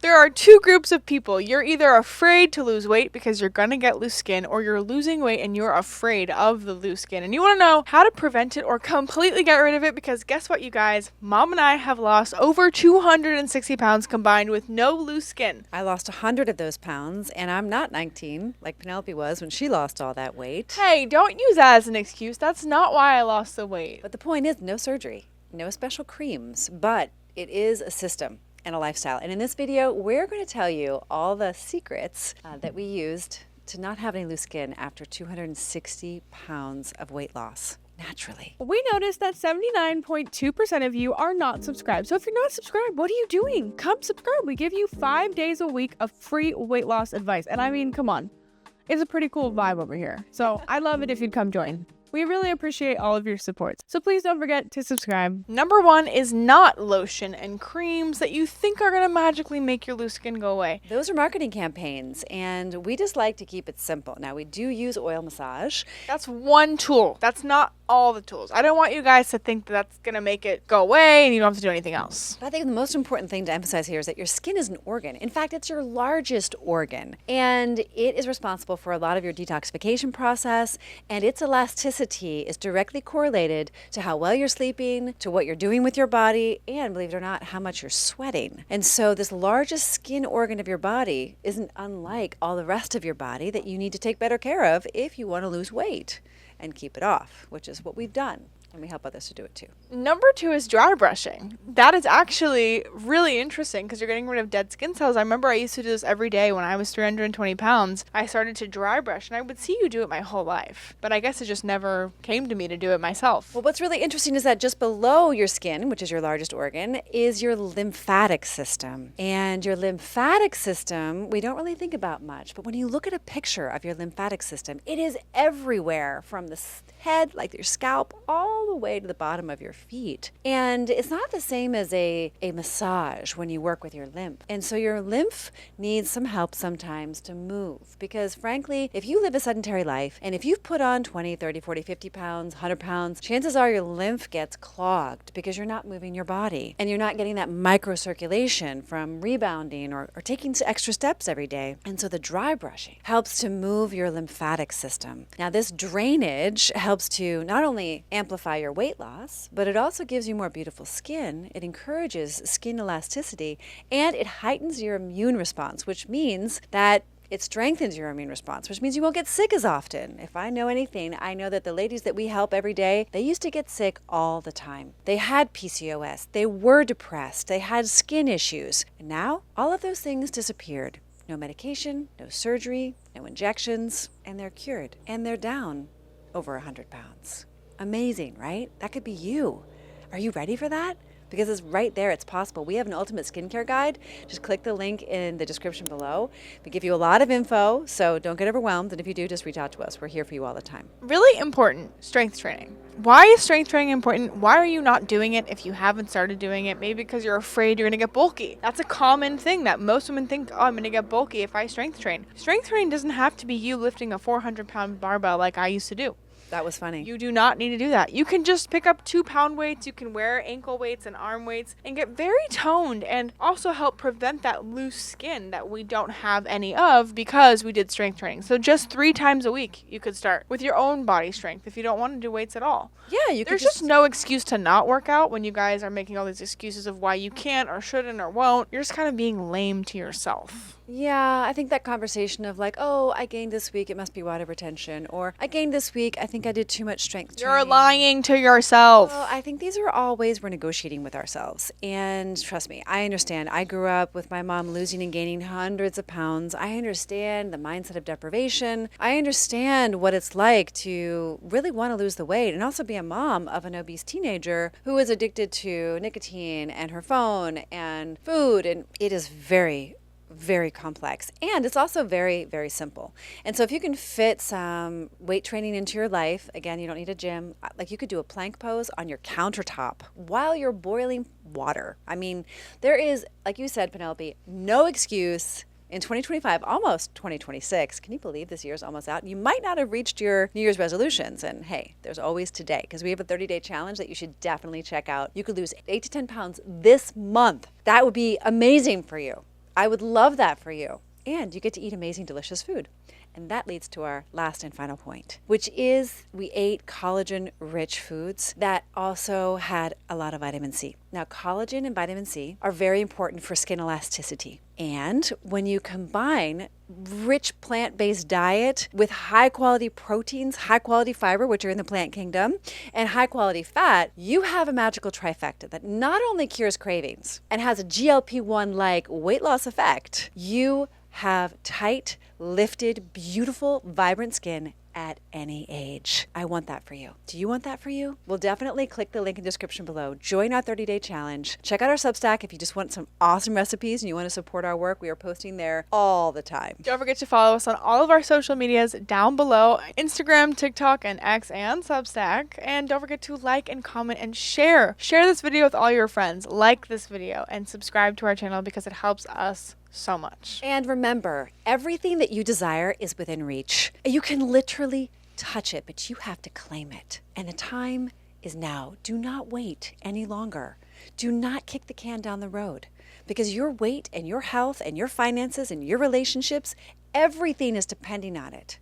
There are two groups of people. You're either afraid to lose weight because you're gonna get loose skin, or you're losing weight and you're afraid of the loose skin. And you wanna know how to prevent it or completely get rid of it, because guess what, you guys? Mom and I have lost over 260 pounds combined with no loose skin. I lost 100 of those pounds, and I'm not 19 like Penelope was when she lost all that weight. Hey, don't use that as an excuse. That's not why I lost the weight. But the point is, no surgery, no special creams, but it is a system and a lifestyle. And in this video, we're going to tell you all the secrets that we used to not have any loose skin after 260 pounds of weight loss naturally. We noticed that 79.2% of you are not subscribed. So if you're not subscribed, what are you doing? Come subscribe. We give you 5 days a week of free weight loss advice. And I mean, come on. It's a pretty cool vibe over here. So I'd love it if you'd come join. We really appreciate all of your support. So please don't forget to subscribe. Number one is not lotion and creams that you think are gonna magically make your loose skin go away. Those are marketing campaigns, and we just like to keep it simple. Now, we do use oil massage. That's one tool. That's not all the tools. I don't want you guys to think that that's gonna make it go away and you don't have to do anything else. But I think the most important thing to emphasize here is that your skin is an organ. In fact, it's your largest organ, and it is responsible for a lot of your detoxification process, and its elasticity is directly correlated to how well you're sleeping, to what you're doing with your body, and believe it or not, how much you're sweating. And so this largest skin organ of your body isn't unlike all the rest of your body that you need to take better care of if you want to lose weight and keep it off, which is what we've done. And we help others to do it too. Number two is dry brushing. That is actually really interesting because you're getting rid of dead skin cells. I remember I used to do this every day when I was 320 pounds. I started to dry brush, and I would see you do it my whole life. But I guess it just never came to me to do it myself. Well, what's really interesting is that just below your skin, which is your largest organ, is your lymphatic system. And your lymphatic system, we don't really think about much. But when you look at a picture of your lymphatic system, it is everywhere from the head, like your scalp, all the way to the bottom of your feet. And it's not the same as a massage when you work with your lymph. And so your lymph needs some help sometimes to move, because frankly, if you live a sedentary life and if you've put on 20, 30, 40, 50 pounds, 100 pounds, chances are your lymph gets clogged because you're not moving your body and you're not getting that microcirculation from rebounding or taking extra steps every day. And so the dry brushing helps to move your lymphatic system. Now, this drainage helps to not only amplify your weight loss, but it also gives you more beautiful skin. It encourages skin elasticity, and it heightens your immune response, which means that it strengthens your immune response, which means you won't get sick as often. If I know anything, I know that the ladies that we help every day, they used to get sick all the time. They had PCOS, they were depressed, they had skin issues, and now all of those things disappeared. No medication, no surgery, no injections, and they're cured, and they're down over 100 pounds. Amazing, right? That could be you. Are you ready for that? Because it's right there, it's possible. We have an ultimate skincare guide. Just click the link in the description below. We give you a lot of info, so don't get overwhelmed. And if you do, just reach out to us. We're here for you all the time. Really important, strength training. Why is strength training important? Why are you not doing it if you haven't started doing it? Maybe because you're afraid you're gonna get bulky. That's a common thing that most women think, oh, I'm gonna get bulky if I strength train. Strength training doesn't have to be you lifting a 400-pound barbell like I used to do. That was funny. You do not need to do that. You can just pick up 2-pound weights. You can wear ankle weights and arm weights and get very toned, and also help prevent that loose skin that we don't have any of because we did strength training. So just 3 times a week you could start with your own body strength if you don't want to do weights at all. Yeah, you There's just no excuse to not work out when you guys are making all these excuses of why you can't or shouldn't or won't. You're just kind of being lame to yourself. Yeah, I think that conversation of like, oh, I gained this week, it must be water retention, or I gained this week, I think I did too much strength training. You're lying to yourself. Well, I think these are all ways we're negotiating with ourselves. And trust me, I understand. I grew up with my mom losing and gaining hundreds of pounds. I understand the mindset of deprivation. I understand what it's like to really want to lose the weight and also be a mom of an obese teenager who is addicted to nicotine and her phone and food. And it is very complex, and it's also very, very simple. And so if you can fit some weight training into your life, again, you don't need a gym, like you could do a plank pose on your countertop while you're boiling water. I mean, there is, like you said, Penelope, no excuse in 2025, almost 2026. Can you believe this year's almost out? You might not have reached your New Year's resolutions. And hey, there's always today, because we have a 30-day challenge that you should definitely check out. You could lose 8 to 10 pounds this month. That would be amazing for you. I would love that for you. And you get to eat amazing, delicious food. And that leads to our last and final point, which is we ate collagen-rich foods that also had a lot of vitamin C. Now, collagen and vitamin C are very important for skin elasticity. And when you combine rich plant-based diet with high-quality proteins, high-quality fiber, which are in the plant kingdom, and high-quality fat, you have a magical trifecta that not only cures cravings and has a GLP-1-like weight loss effect, you have tight, lifted, beautiful, vibrant skin at any age. I want that for you. Do you want that for you? Well, definitely click the link in the description below. Join our 30-day challenge. Check out our Substack if you just want some awesome recipes and you want to support our work. We are posting there all the time. Don't forget to follow us on all of our social medias down below: Instagram, TikTok, and X, and Substack. And don't forget to like and comment and share. Share this video with all your friends. Like this video and subscribe to our channel because it helps us so much. And remember, everything that you desire is within reach. You can literally touch it, but you have to claim it. And the time is now. Do not wait any longer. Do not kick the can down the road, because your weight and your health and your finances and your relationships, everything is depending on it.